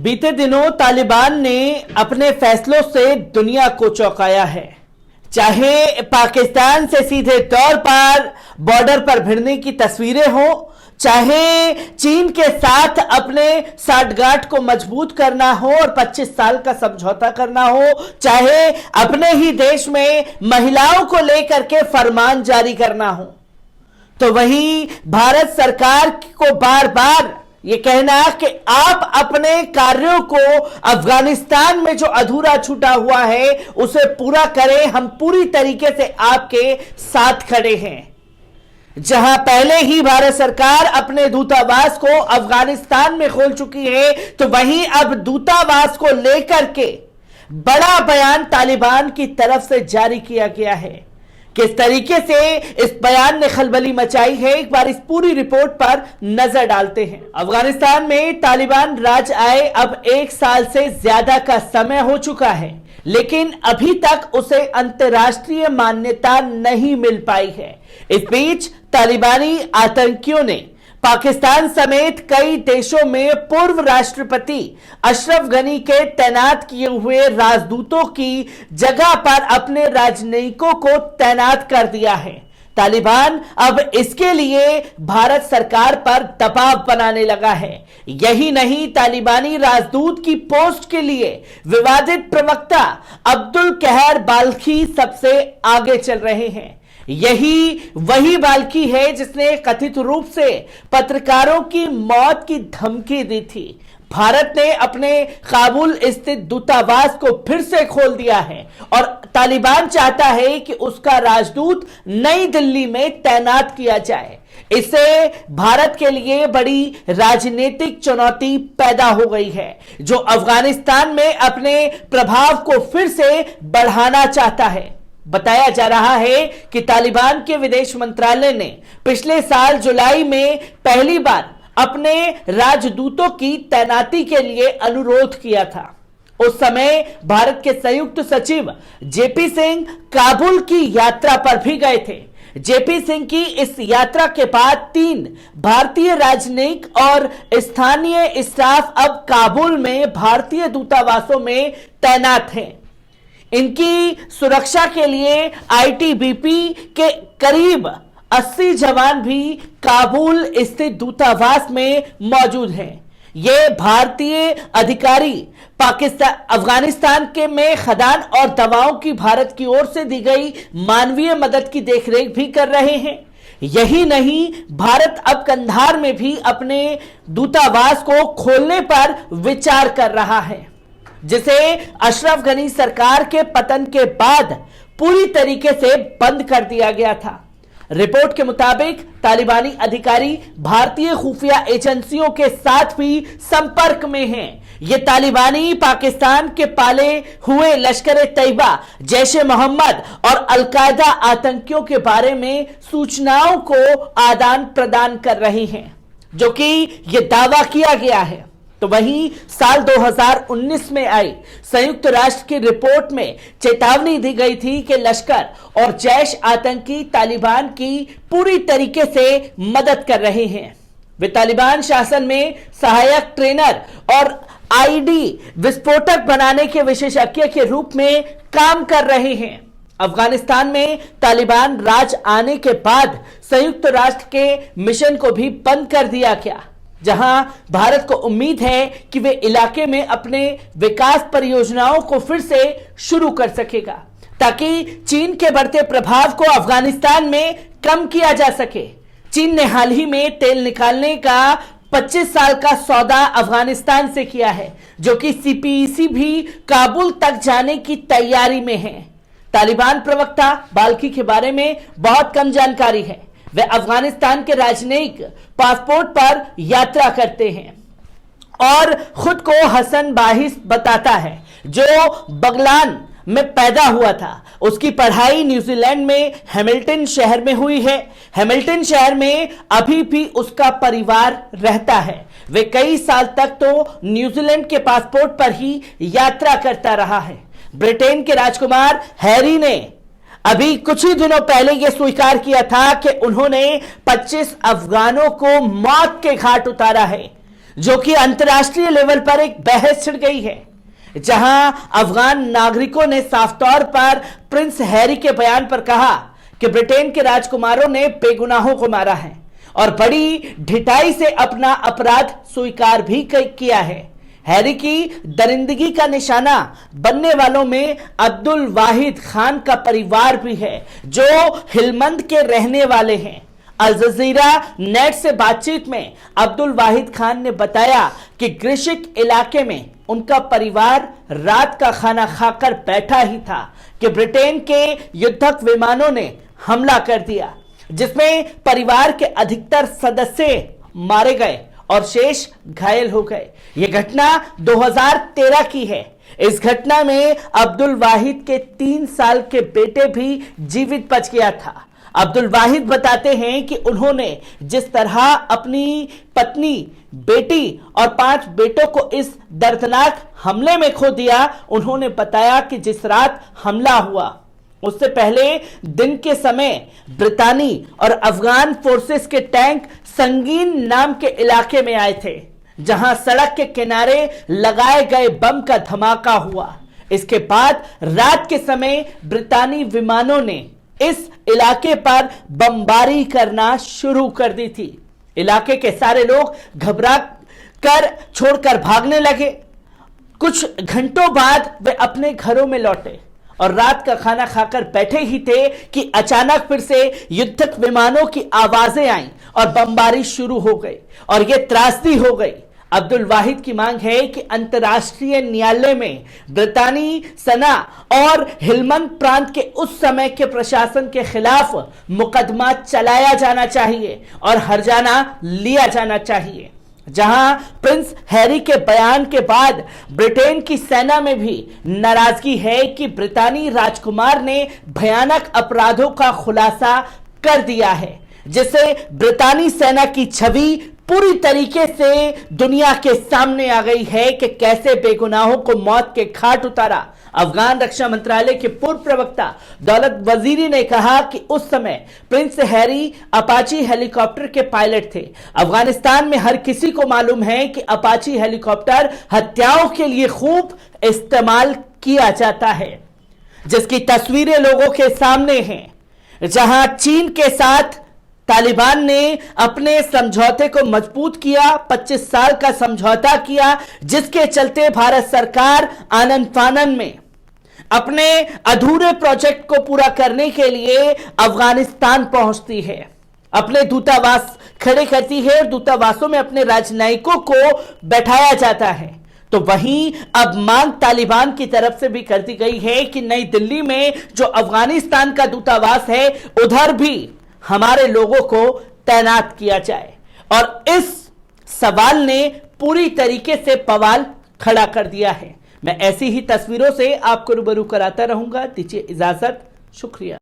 बीते दिनों तालिबान ने अपने फैसलों से दुनिया को चौंकाया है। चाहे पाकिस्तान से सीधे तौर पर बॉर्डर पर भिड़ने की तस्वीरें हो, चाहे चीन के साथ अपने साठगांठ को मजबूत करना हो और 25 साल का समझौता करना हो, चाहे अपने ही देश में महिलाओं को लेकर के फरमान जारी करना हो, तो वही भारत सरकार को बार बार ये कहना कि आप अपने कार्यों को अफगानिस्तान में जो अधूरा छूटा हुआ है उसे पूरा करें, हम पूरी तरीके से आपके साथ खड़े हैं। जहां पहले ही भारत सरकार अपने दूतावास को अफगानिस्तान में खोल चुकी है, तो वहीं अब दूतावास को लेकर के बड़ा बयान तालिबान की तरफ से जारी किया गया है। किस तरीके से इस बयान ने खलबली मचाई है, एक बार इस पूरी रिपोर्ट पर नजर डालते हैं। अफगानिस्तान में तालिबान राज आए अब 1 साल से ज्यादा का समय हो चुका है, लेकिन अभी तक उसे अंतर्राष्ट्रीय मान्यता नहीं मिल पाई है। इस बीच तालिबानी आतंकियों ने पाकिस्तान समेत कई देशों में पूर्व राष्ट्रपति अशरफ गनी के तैनात किए हुए राजदूतों की जगह पर अपने राजनयिकों को तैनात कर दिया है। तालिबान अब इसके लिए भारत सरकार पर दबाव बनाने लगा है। यही नहीं, तालिबानी राजदूत की पोस्ट के लिए विवादित प्रवक्ता अब्दुल कहर बाल्खी सबसे आगे चल रहे हैं। यही वही बाल्खी है जिसने कथित रूप से पत्रकारों की मौत की धमकी दी थी। भारत ने अपने काबुल स्थित दूतावास को फिर से खोल दिया है और तालिबान चाहता है कि उसका राजदूत नई दिल्ली में तैनात किया जाए। इससे भारत के लिए बड़ी राजनीतिक चुनौती पैदा हो गई है, जो अफगानिस्तान में अपने प्रभाव को फिर से बढ़ाना चाहता है। बताया जा रहा है कि तालिबान के विदेश मंत्रालय ने पिछले साल जुलाई में पहली बार अपने राजदूतों की तैनाती के लिए अनुरोध किया था। उस समय भारत के संयुक्त सचिव जेपी सिंह काबुल की यात्रा पर भी गए थे। जेपी सिंह की इस यात्रा के बाद 3 भारतीय राजनयिक और स्थानीय स्टाफ अब काबुल में भारतीय दूतावासों में तैनात हैं। इनकी सुरक्षा के लिए आईटीबीपी के करीब 80 जवान भी काबुल स्थित दूतावास में मौजूद हैं। ये भारतीय अधिकारी अफगानिस्तान के में खदान और दवाओं की भारत की ओर से दी गई मानवीय मदद की देखरेख भी कर रहे हैं। यही नहीं, भारत अब कंधार में भी अपने दूतावास को खोलने पर विचार कर रहा है, जिसे अशरफ गनी सरकार के पतन के बाद पूरी तरीके से बंद कर दिया गया था। रिपोर्ट के मुताबिक तालिबानी अधिकारी भारतीय खुफिया एजेंसियों के साथ भी संपर्क में हैं। ये तालिबानी पाकिस्तान के पाले हुए लश्कर ए तैयबा, जैश-ए मोहम्मद और अल-कायदा आतंकियों के बारे में सूचनाओं को आदान प्रदान कर रही हैं, जो कि यह दावा किया गया है। तो वहीं साल 2019 में आई संयुक्त राष्ट्र की रिपोर्ट में चेतावनी दी गई थी कि लश्कर और जैश आतंकी तालिबान की पूरी तरीके से मदद कर रहे हैं। वे तालिबान शासन में सहायक ट्रेनर और आईडी विस्फोटक बनाने के विशेषज्ञ के रूप में काम कर रहे हैं। अफगानिस्तान में तालिबान राज आने के बाद संयुक्त राष्ट्र के मिशन को भी बंद कर दिया गया, जहां भारत को उम्मीद है कि वे इलाके में अपने विकास परियोजनाओं को फिर से शुरू कर सकेगा, ताकि चीन के बढ़ते प्रभाव को अफगानिस्तान में कम किया जा सके। चीन ने हाल ही में तेल निकालने का 25 साल का सौदा अफगानिस्तान से किया है, जो कि सीपीईसी भी काबुल तक जाने की तैयारी में है। तालिबान प्रवक्ता बाल्खी के बारे में बहुत कम जानकारी है। वे अफगानिस्तान के राजनयिक पासपोर्ट पर यात्रा करते हैं और खुद को हसन बाहिस बताता है, जो बगलान में पैदा हुआ था। उसकी पढ़ाई न्यूजीलैंड में हैमिल्टन शहर में हुई है। हैमिल्टन शहर में अभी भी उसका परिवार रहता है। वे कई साल तक तो न्यूजीलैंड के पासपोर्ट पर ही यात्रा करता रहा है। ब्रिटेन के राजकुमार हैरी ने अभी कुछ ही दिनों पहले यह स्वीकार किया था कि उन्होंने 25 अफगानों को मौत के घाट उतारा है, जो कि अंतर्राष्ट्रीय लेवल पर एक बहस छिड़ गई है, जहां अफगान नागरिकों ने साफ तौर पर प्रिंस हैरी के बयान पर कहा कि ब्रिटेन के राजकुमारों ने बेगुनाहों को मारा है और बड़ी ढिठाई से अपना अपराध स्वीकार भी किया है। हैरी की दरिंदगी का निशाना बनने वालों में अब्दुल वाहिद खान का परिवार भी है, जो हिलमंद के रहने वाले हैं। अल जजीरा नेट से बातचीत में अब्दुल वाहिद खान ने बताया कि ग्रिशिक इलाके में उनका परिवार रात का खाना खाकर बैठा ही था कि ब्रिटेन के युद्धक विमानों ने हमला कर दिया, जिसमें परिवार के अधिकतर सदस्य मारे गए और शेष घायल हो गए। यह घटना 2013 की है। इस घटना में अब्दुल वाहिद के 3 साल के बेटे भी जीवित बच गया था। अब्दुल वाहिद बताते हैं कि उन्होंने जिस तरह अपनी पत्नी, बेटी और 5 बेटों को इस दर्दनाक हमले में खो दिया, उन्होंने बताया कि जिस रात हमला हुआ उससे पहले दिन के समय ब्रितानी और अफगान फोर्सेस के टैंक संगीन नाम के इलाके में आए थे, जहां सड़क के किनारे लगाए गए बम का धमाका हुआ। इसके बाद रात के समय ब्रितानी विमानों ने इस इलाके पर बमबारी करना शुरू कर दी थी। इलाके के सारे लोग घबरा कर छोड़कर भागने लगे। कुछ घंटों बाद वे अपने घरों में लौटे और रात का खाना खाकर बैठे ही थे कि अचानक फिर से युद्धक विमानों की आवाजें आईं और बमबारी शुरू हो गई और यह त्रासदी हो गई। अब्दुल वाहिद की मांग है कि अंतर्राष्ट्रीय न्यायालय में ब्रितानी सेना और हिलमंद प्रांत के उस समय के प्रशासन के खिलाफ मुकदमा चलाया जाना चाहिए और हर्जाना लिया जाना चाहिए। जहां प्रिंस हैरी के बयान के बाद ब्रिटेन की सेना में भी नाराजगी है कि ब्रितानी राजकुमार ने भयानक अपराधों का खुलासा कर दिया है, जिससे ब्रितानी सेना की छवि पूरी तरीके से दुनिया के सामने आ गई है कि कैसे बेगुनाहों को मौत के घाट उतारा। अफगान रक्षा मंत्रालय के पूर्व प्रवक्ता दौलत वजीरी ने कहा कि उस समय प्रिंस हैरी अपाची हेलीकॉप्टर के पायलट थे। अफगानिस्तान में हर किसी को मालूम है कि अपाची हेलीकॉप्टर हत्याओं के लिए खूब इस्तेमाल किया जाता है, जिसकी तस्वीरें लोगों के सामने हैं। जहां चीन के साथ तालिबान ने अपने समझौते को मजबूत किया, 25 साल का समझौता किया, जिसके चलते भारत सरकार आनन फानन में अपने अधूरे प्रोजेक्ट को पूरा करने के लिए अफगानिस्तान पहुंचती है, अपने दूतावास खड़े करती है और दूतावासों में अपने राजनयिकों को बैठाया जाता है। तो वहीं अब मांग तालिबान की तरफ से भी कर दी गई है कि नई दिल्ली में जो अफगानिस्तान का दूतावास है, उधर भी हमारे लोगों को तैनात किया जाए। और इस सवाल ने पूरी तरीके से बवाल खड़ा कर दिया है। मैं ऐसी ही तस्वीरों से आपको रूबरू कराता रहूंगा। दीजिए इजाजत, शुक्रिया।